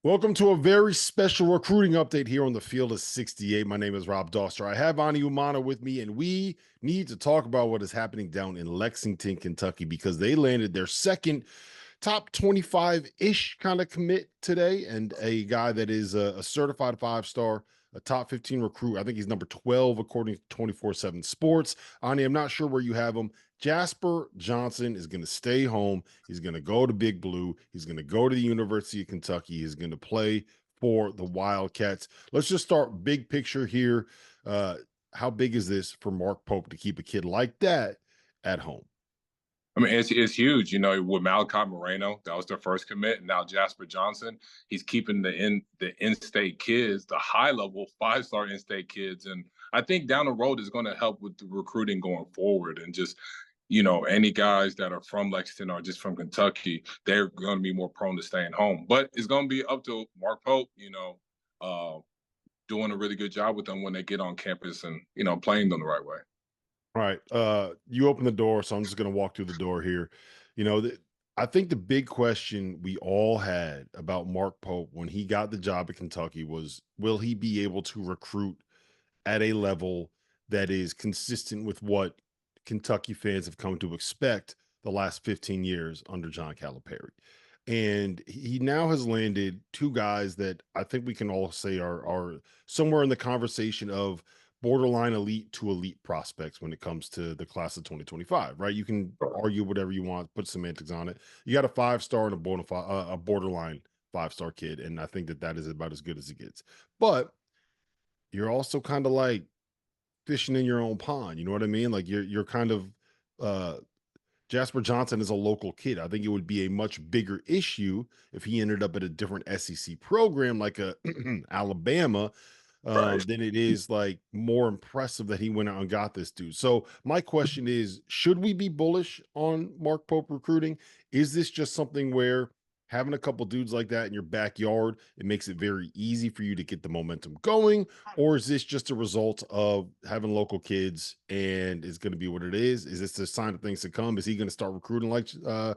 Welcome to a very special recruiting update here on the Field of 68. My name is Rob Dauster. I have Ani Umana with me, and we need to talk about what is happening down in Lexington, Kentucky, because they landed their second top 25-ish kind of commit today, and a guy that is a certified five-star, a top 15 recruit. I think he's number 12 according to 24/7 Sports. Ani, I'm not sure where you have him. Jasper Johnson is going to stay home. He's going to go to Big Blue. He's going to go to the University of Kentucky. He's going to play for the Wildcats. Let's just start big picture here. How big is this for Mark Pope to keep a kid like that at home? I mean, it's huge. With Malachi Moreno, that was their first commit. And now Jasper Johnson, he's keeping the in-state kids, the high-level five-star in-state kids. And I think down the road is going to help with the recruiting going forward. And just, any guys that are from Lexington or just from Kentucky, they're going to be more prone to staying home. But it's going to be up to Mark Pope, doing a really good job with them when they get on campus and, playing them the right way. All right. You open the door, so I'm just going to walk through the door here. I think the big question we all had about Mark Pope when he got the job at Kentucky was, will he be able to recruit at a level that is consistent with what Kentucky fans have come to expect the last 15 years under John Calipari? And he now has landed two guys that I think we can all say are somewhere in the conversation of borderline elite to elite prospects when it comes to the class of 2025, right? You can argue whatever you want, put semantics on it. You got a five-star and a borderline five-star kid, and I think that is about as good as it gets. But you're also kind of like fishing in your own pond. You know what I mean? Like you're kind of Jasper Johnson is a local kid. I think it would be a much bigger issue if he ended up at a different SEC program like a Alabama, Right. than it is like more impressive that he went out and got this dude. So my question is, should we be bullish on Mark Pope recruiting? Is this just something where having a couple dudes like that in your backyard, it makes it very easy for you to get the momentum going? Or is this just a result of having local kids and it's going to be what it is? Is this a sign of things to come? Is he going to start recruiting like John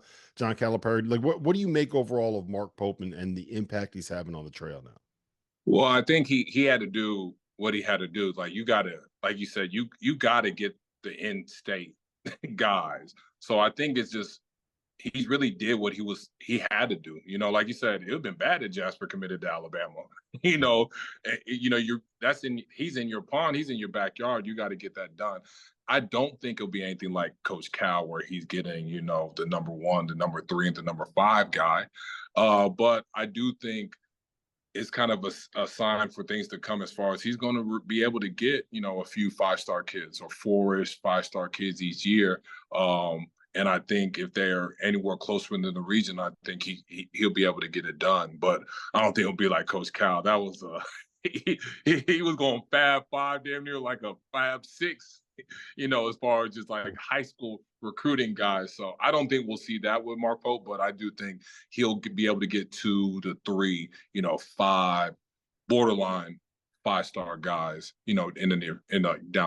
Calipari? Like, what do you make overall of Mark Pope and the impact he's having on the trail now? Well, I think he had to do what he had to do. Like you gotta, like you said, you gotta get the in-state guys. So I think it's just he really did what he had to do. Like you said, it would have been bad if Jasper committed to Alabama. He's in your pond, he's in your backyard. You got to get that done. I don't think it'll be anything like Coach Cal, where he's getting, the number one, the number three, and the number five guy. But I do think it's kind of a sign for things to come, as far as he's going to be able to get, a few five-star kids or four-ish five-star kids each year. And I think if they're anywhere closer into the region, I think he'll be able to get it done. But I don't think it'll be like Coach Cal. That was he was going Fab Five, damn near like a Fab Six, as far as just like high school recruiting guys. So I don't think we'll see that with Mark Pope, but I do think he'll be able to get 2 to 3, five borderline five-star guys, down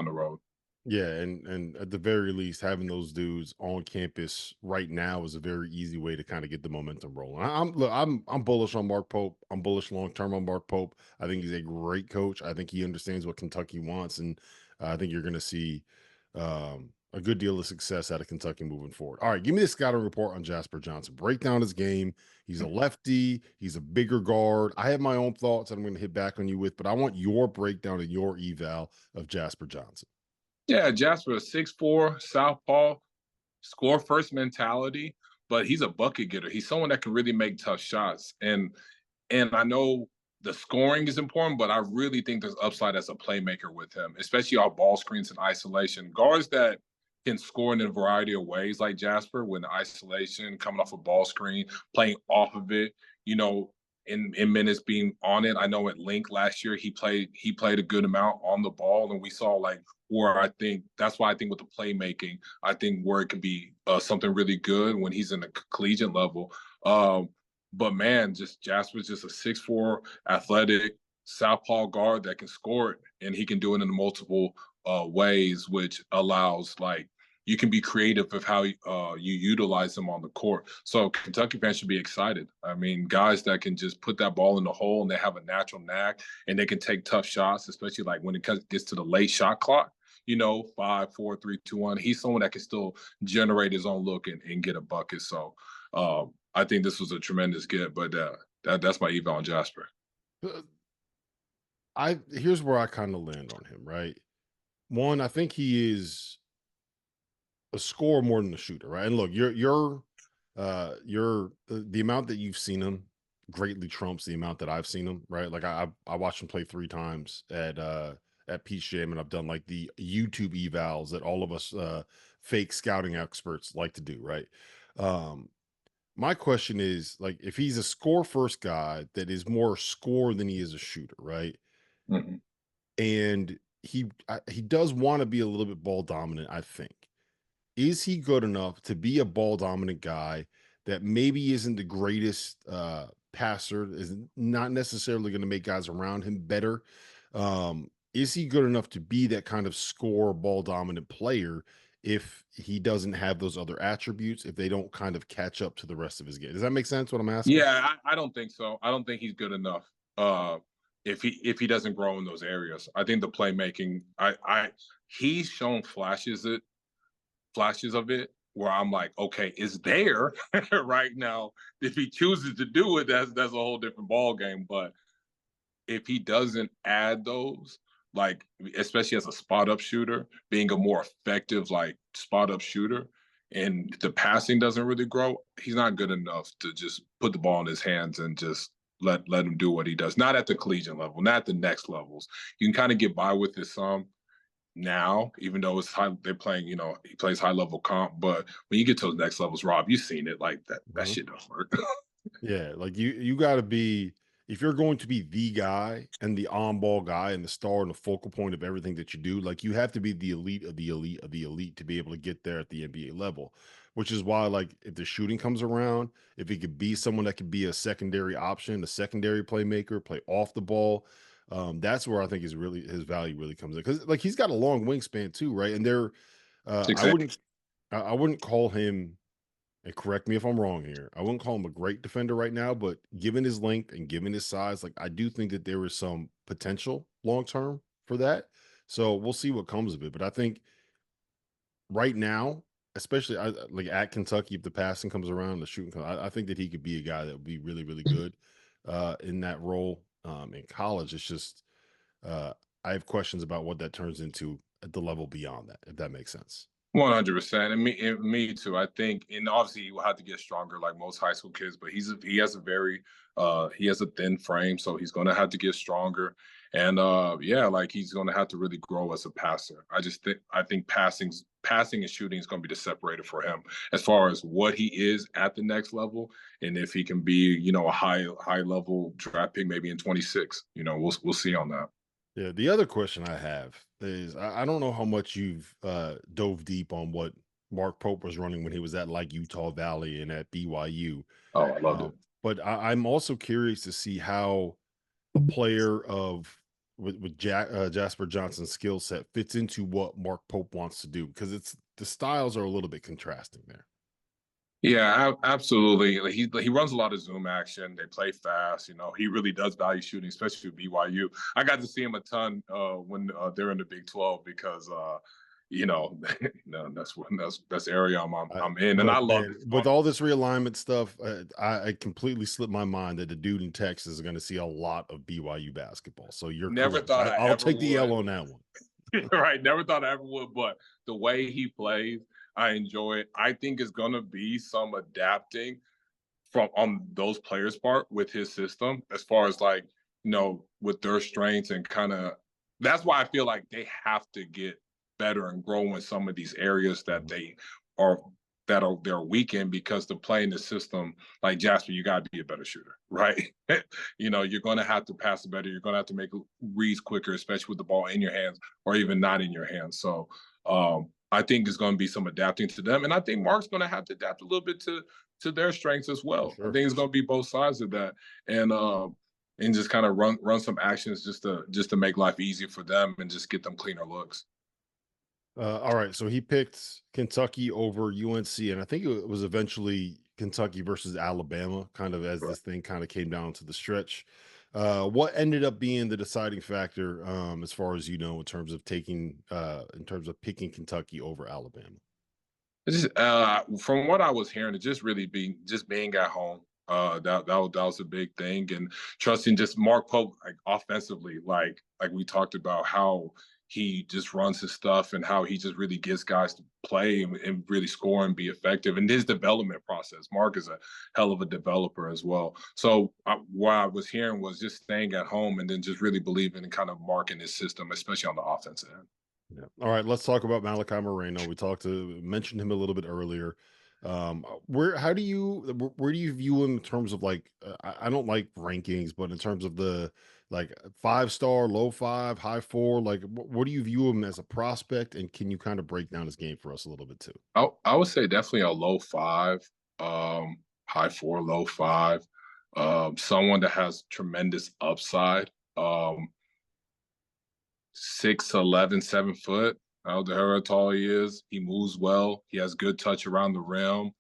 the road. Yeah, and at the very least, having those dudes on campus right now is a very easy way to kind of get the momentum rolling. I'm bullish on Mark Pope. I'm bullish long term on Mark Pope. I think he's a great coach. I think he understands what Kentucky wants, and I think you're going to see a good deal of success out of Kentucky moving forward. All right, give me the scouting report on Jasper Johnson. Break down his game. He's a lefty. He's a bigger guard. I have my own thoughts that I'm going to hit back on you with, but I want your breakdown and your eval of Jasper Johnson. Yeah, Jasper, 6'4", southpaw, score first mentality, but he's a bucket getter. He's someone that can really make tough shots. And I know the scoring is important, but I really think there's upside as a playmaker with him, especially off ball screens and isolation. Guards that can score in a variety of ways, like Jasper, when isolation, coming off a ball screen, playing off of it, in minutes being on it. I know at Link last year he played a good amount on the ball, and we saw like where I think that's why I think with the playmaking, I think where it could be something really good when he's in the collegiate level. But man, just Jasper's just a 6'4" athletic southpaw guard that can score it, and he can do it in multiple ways, which allows like you can be creative of how you utilize them on the court. So Kentucky fans should be excited. I mean, guys that can just put that ball in the hole and they have a natural knack and they can take tough shots, especially like when it gets to the late shot clock. 5, 4, 3, 2, 1. He's someone that can still generate his own look and get a bucket. So I think this was a tremendous get, but that's my eval on Jasper. Uh, Here's where I kind of land on him, right? One, I think he is a scorer more than a shooter, right? And look, the amount that you've seen him greatly trumps the amount that I've seen him, right? Like I watched him play 3 times at Peach Jam, and I've done like the YouTube evals that all of us fake scouting experts like to do, right? Um, my question is like if he's a score first guy that is more a scorer than he is a shooter, right? Mhm. And he does want to be a little bit ball dominant, I think. Is he good enough to be a ball dominant guy that maybe isn't the greatest passer, is not necessarily going to make guys around him better? Is he good enough to be that kind of score ball dominant player if he doesn't have those other attributes, if they don't kind of catch up to the rest of his game? Does that make sense what I'm asking? Yeah, I don't think so. I don't think he's good enough. If he doesn't grow in those areas, I think the playmaking. He's shown flashes of it where I'm like, okay, it's there right now. If he chooses to do it, that's a whole different ball game. But if he doesn't add those, like especially as a spot up shooter, being a more effective like spot up shooter, and the passing doesn't really grow, he's not good enough to just put the ball in his hands and just let him do what he does. Not at the collegiate level, not at the next levels. You can kind of get by with it some now, even though it's high, they're playing, he plays high level comp. But when you get to the next levels, Rob, you've seen it like that Mhm. shit don't work. Yeah, like you got to be if you're going to be the guy and the on-ball guy and the star and the focal point of everything that you do, like you have to be the elite of the elite of the elite to be able to get there at the NBA level. Which is why, like, if the shooting comes around, if he could be someone that could be a secondary option, a secondary playmaker, play off the ball, that's where I think his value really comes in because, like, he's got a long wingspan too, right? And I 6'8". wouldn't I wouldn't call him and correct me if I'm wrong here. I wouldn't call him a great defender right now, but given his length and given his size, like I do think that there is some potential long term for that. So we'll see what comes of it. But I think right now, especially like at Kentucky, if the passing comes around, the shooting, I think that he could be a guy that would be really, really good in that role. In college, it's just uh, I have questions about what that turns into at the level beyond that, if that makes sense. 100%, and me too. I think, and obviously he will have to get stronger, like most high school kids. But he has a thin frame, so he's going to have to get stronger. And yeah, like he's going to have to really grow as a passer. I think passing and shooting is going to be the separator for him as far as what he is at the next level, and if he can be, a high level draft pick maybe in 26. We'll see on that. Yeah, the other question I have is I don't know how much you've dove deep on what Mark Pope was running when he was at like Utah Valley and at BYU. Oh, I loved Uh, it. but I'm also curious to see how a player with Jasper Johnson's skill set fits into what Mark Pope wants to do because it's the styles are a little bit contrasting there. Yeah, absolutely. Like, he runs a lot of zoom action. They play fast. He really does value shooting, especially with BYU. I got to see him a ton when they're in the Big 12 because you know, that's the area I'm in, and I Look, love man, it. with all this realignment stuff, I completely slipped my mind that the dude in Texas is going to see a lot of BYU basketball. So you're Never correct. thought I I'll ever take the L would. on that one. Right. Never thought I ever would, but the way he plays, I enjoy it. I think it's gonna be some adapting from on those players' part with his system, as far as like, with their strengths and kind of that's why I feel like they have to get better and grow in some of these areas that Mhm. they are they're weak in, because to play in the system like Jasper, you gotta be a better shooter, right? You're gonna have to pass it better, you're gonna have to make reads quicker, especially with the ball in your hands or even not in your hands. So I think there's gonna be some adapting to them. And I think Mark's gonna have to adapt a little bit to their strengths as For well. I sure. think it's going to be both sides of that, and just kind of run some actions just to make life easier for them and just get them cleaner looks. All right, so he picked Kentucky over UNC, and I think it was eventually Kentucky versus Alabama, kind of as Right. this thing kind of came down to the stretch. What ended up being the deciding factor, as far as you know, in terms of picking Kentucky over Alabama? It's just, from what I was hearing, it just really being at home. That was a big thing, and trusting just Mark Pope like offensively, like we talked about how he just runs his stuff and how he just really gets guys to play and really score and be effective. And his development process, Mark is a hell of a developer as well. So what I was hearing was just staying at home and then just really believing in kind of Mark and his system, especially on the offensive end. Yeah. All right, let's talk about Malachi Moreno. Mentioned him a little bit earlier. Where do you view him in terms of like, I don't like rankings, but in terms of the like 5 star, low five, high four, like what do you view him as a prospect? And can you kind of break down his game for us a little bit too? I would say definitely a low five, high four, low five. Someone that has tremendous upside. 6'11", 7 foot. I don't know how tall he is. He moves well. He has good touch around the rim.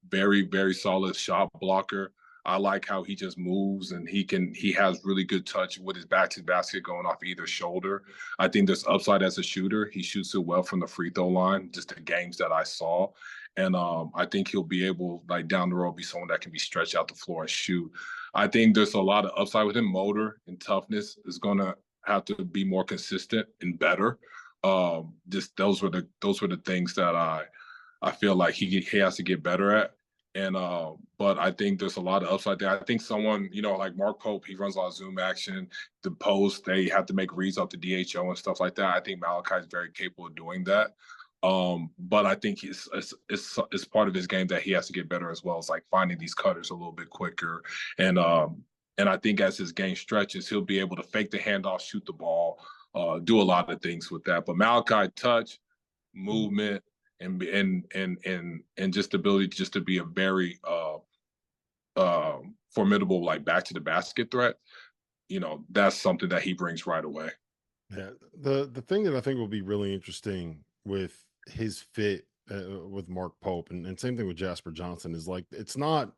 Very, very solid shot blocker. I like how he just moves and he has really good touch with his back to basket going off either shoulder. I think there's upside as a shooter. He shoots it well from the free throw line, just the games that I saw. And I think he'll be able, like down the road, be someone that can be stretched out the floor and shoot. I think there's a lot of upside with him. Motor and toughness is gonna have to be more consistent and better. Just those were the things that I feel like he has to get better at. And but I think there's a lot of upside there. I think someone, like Mark Pope, he runs a lot of zoom action, the post, they have to make reads off the DHO and stuff like that. I think Malachi is very capable of doing that. But I think it's part of his game that he has to get better as well. It's like finding these cutters a little bit quicker. And I think as his game stretches, he'll be able to fake the handoff, shoot the ball, do a lot of things with that. But Malachi, touch, movement, and just the ability just to be a very formidable like back to the basket threat. That's something that he brings right away. Yeah, the thing that I think will be really interesting with his fit with Mark Pope, and same thing with Jasper Johnson, is like it's not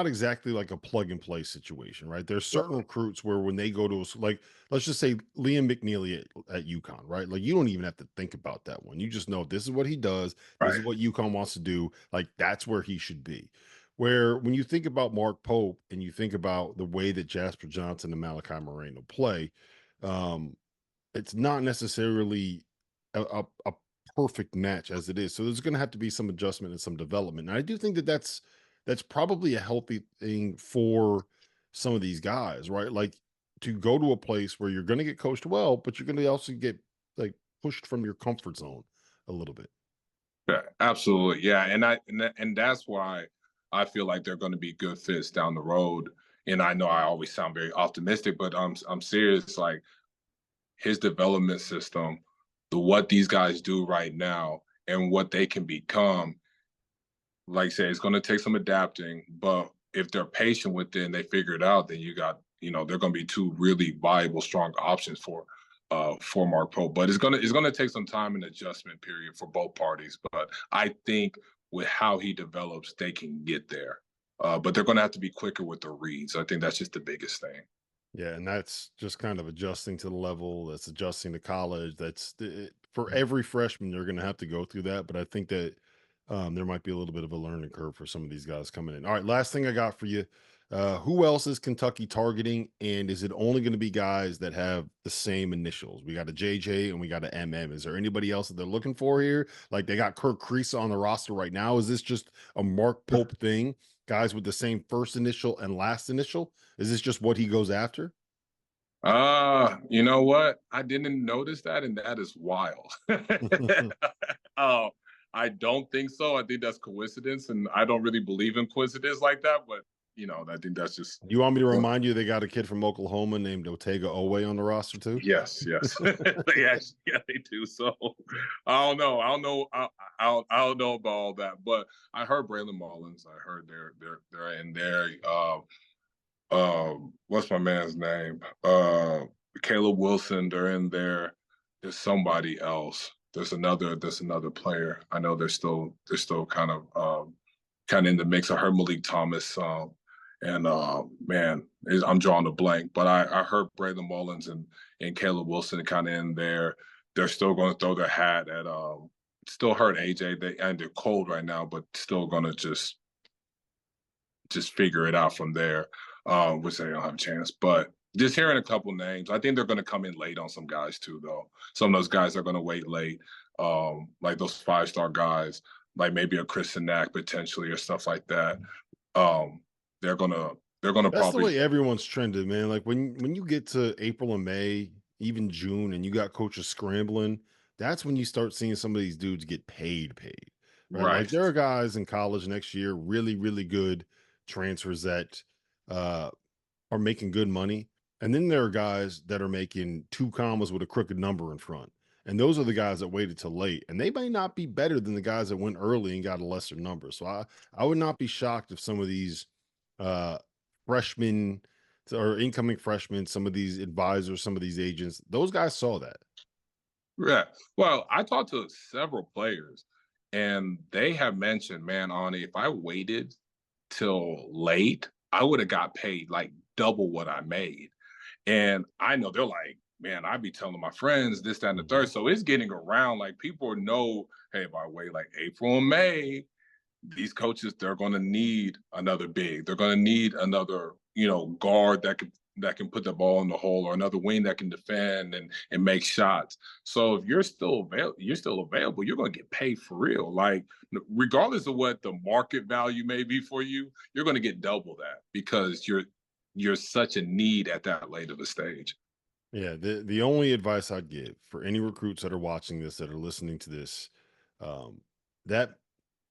exactly like a plug and play situation, right? There's certain recruits where when they go to like, let's just say Liam McNeely at UConn, right? Like you don't even have to think about that one. You just know this is what he does. This Right. is what UConn wants to do. Like that's where he should be. Where when you think about Mark Pope and you think about the way that Jasper Johnson and Malachi Moreno play, um, it's not necessarily a perfect match as it is. So there's going to have to be some adjustment and some development. And I do think that that's probably a healthy thing for some of these guys, right? Like to go to a place where you're going to get coached well, but you're going to also get like pushed from your comfort zone a little bit. Yeah, absolutely. Yeah, and that's why I feel like they're going to be good fits down the road. And I know I always sound very optimistic, but I'm serious. Like his development system, what these guys do right now, and what they can become. Like I say, it's going to take some adapting, but if they're patient with it and they figure it out, then they're going to be two really viable, strong options for Mark Pope. But it's gonna take some time and adjustment period for both parties. But I think with how he develops, they can get there. But they're going to have to be quicker with the reads. I think that's just the biggest thing. Yeah, and that's just kind of adjusting to the level, that's adjusting to college. For every freshman, they're going to have to go through that. But I think that there might be a little bit of a learning curve for some of these guys coming in. All right, last thing I got for you. Who else is Kentucky targeting? And is it only going to be guys that have the same initials? We got a JJ and we got a MM. Is there anybody else that they're looking for here? Like they got Kirk Crease on the roster right now. Is this just a Mark Pope thing? Guys with the same first initial and last initial? Is this just what he goes after? You know what? I didn't notice that, and that is wild. uh, I don't think so. I think that's coincidence, and I don't really believe in coincidence like that. But I think that's just You want me to remind you they got a kid from Oklahoma named Otega Owe on the roster too? yes, yes. Yeah, they do. So I don't know. I don't know. I don't know about all that, but I heard Braylon Mullins. I heard they're in there. What's my man's name? Caleb Wilson, they're in there. There's somebody else. there's another player. I know they're still kind of in the mix. I heard Malik Thomas, and man, I'm drawing a blank, but I heard Braylon Mullins and Caleb Wilson kind of in there. They're still going to throw their hat at. Still hurt AJ. And they're cold right now, but still going to just figure it out from there. Which they don't have a chance, but just hearing a couple names, I think they're going to come in late on some guys too, though. Some of those guys are going to wait late, like those 5-star guys, like maybe a Chris Sinak potentially or stuff like that. Um, they're gonna That's the probably way everyone's trended, man. Like when you get to April and May, even June, and you got coaches scrambling, that's when you start seeing some of these dudes get paid, right? Like right, there are guys in college next year, really, really good transfers that uh are making good money. And then there are guys that are making 2 commas with a crooked number in front. And those are the guys that waited till late. And they may not be better than the guys that went early and got a lesser number. So I would not be shocked if some of these uh freshmen or incoming freshmen, some of these advisors, some of these agents, those guys saw that. yeah. Well, I talked to several players, and they have mentioned, man, Ani, if I waited till late, I would have got paid like double what I made. And I know they're like, man, I be telling my friends this, that, and the third. Mhm. So it's getting around. Like people know, hey, if I wait like April and May, these coaches, they're gonna need another big. They're gonna need another, guard that can put the ball in the hole, or another wing that can defend and make shots. So if you're still available, you're gonna get paid for real. Like regardless of what the market value may be for you, you're gonna get double that because you're such a need at that late of a stage. Yeah, the only advice I'd give for any recruits that are watching this, that are listening to this, um, that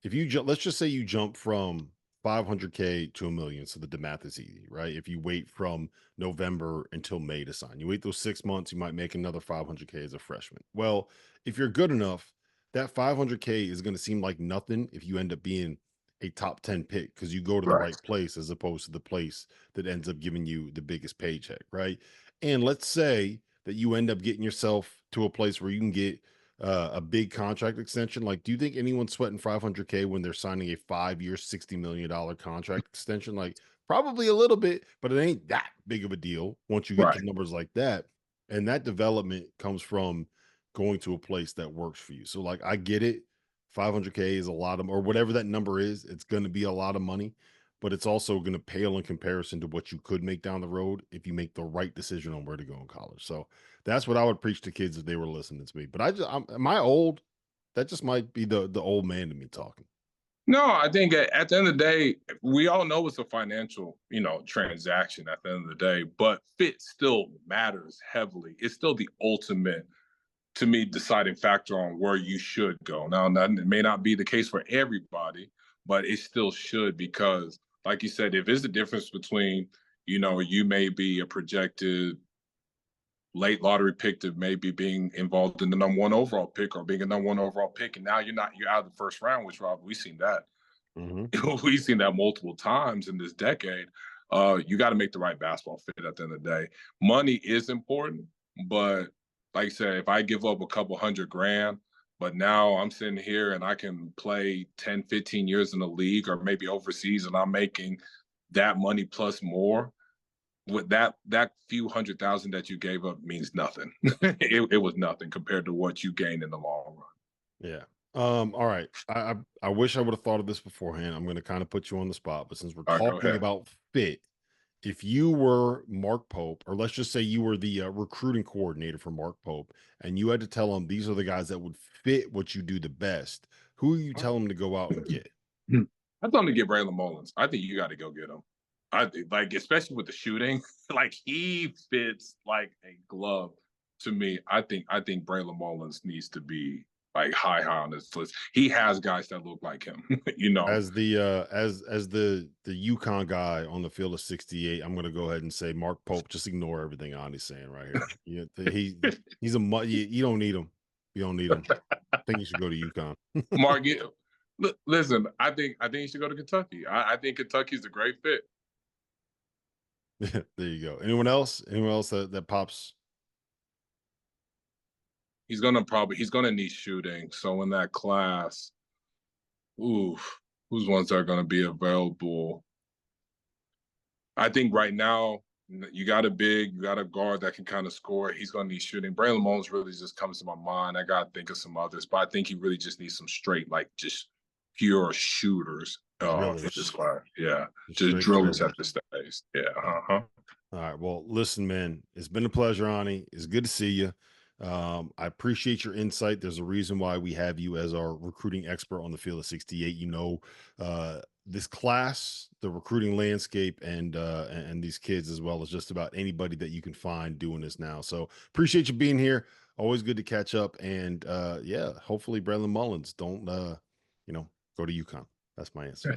if you let's just say you jump from 500K to a million, so that the math is easy, right? If you wait from November until May to sign, you wait those 6 months, you might make another 500K as a freshman. Well, if you're good enough, that 500K is going to seem like nothing if you end up being a top 10 pick because you go to the Right. right place as opposed to the place that ends up giving you the biggest paycheck, right? And let's say that you end up getting yourself to a place where you can get a big contract extension. Like, do you think anyone's sweating 500K when they're signing a 5-year, $60 million contract extension? Like, probably a little bit, but it ain't that big of a deal once you get to Right. numbers like that. And that development comes from going to a place that works for you. So, like, I get it. 500K is a lot of, or whatever that number is, it's going to be a lot of money, but it's also going to pale in comparison to what you could make down the road if you make the right decision on where to go in college. So that's what I would preach to kids if they were listening to me. But am I old? That just might be the old man to me talking. No, I think at the end of the day, we all know it's a financial, transaction at the end of the day, but fit still matters heavily. It's still the ultimate, to me, deciding factor on where you should go. Now, that may not be the case for everybody, but it still should because, like you said, if it's the difference between, you may be a projected late lottery pick to maybe being involved in the number one overall pick or being a number one overall pick, and now you're out of the first round, which Rob, we've seen that. Hmm. We've seen that multiple times in this decade. You got to make the right basketball fit at the end of the day. Money is important, but like I said, if I give up a couple $100,000, but now I'm sitting here and I can play 10, 15 years in the league or maybe overseas and I'm making that money plus more, with that few 100,000 that you gave up means nothing. It was nothing compared to what you gain in the long run. Yeah. All right. I wish I would have thought of this beforehand. I'm going to kind of put you on the spot, but since we're All right, go talking ahead. about fit, if you were Mark Pope, or let's just say you were the recruiting coordinator for Mark Pope, and you had to tell him these are the guys that would fit what you do the best, who you tell him to go out and get? I told him to get Braylon Mullins. I think you got to go get him. I think, like, especially with the shooting, like he fits like a glove to me. I think Braylon Mullins needs to be like high on this list. He has guys that look like him. As the the UConn guy on the field of 68, I'm gonna go ahead and say Mark Pope. Just ignore everything Andy's saying right here. He's a you don't need him. You don't need him. I think you should go to UConn. Mark, listen. I think you should go to Kentucky. I think Kentucky's a great fit. There you go. Anyone else? Anyone else that pops? he's gonna need shooting. So in that class, ooh, whose ones are gonna be available? I think right now you got a big, you got a guard that can kind of score. He's going to need shooting. Braylon Mones really just comes to my mind. I got to think of some others, but I think he really just needs some straight, like just pure shooters for this Drillers, class. Yeah, just straight drillers at drillers. this stage. Yeah. Uh-huh. All right. Well, listen, man, it's been a pleasure, Ani. It's good to see you. I appreciate your insight. There's a reason why we have you as our recruiting expert on the field of 68. You know, this class, the recruiting landscape, and these kids as well as just about anybody that you can find doing this now. So appreciate you being here. Always good to catch up. And yeah, hopefully Braylon Mullins don't go to UConn. That's my answer.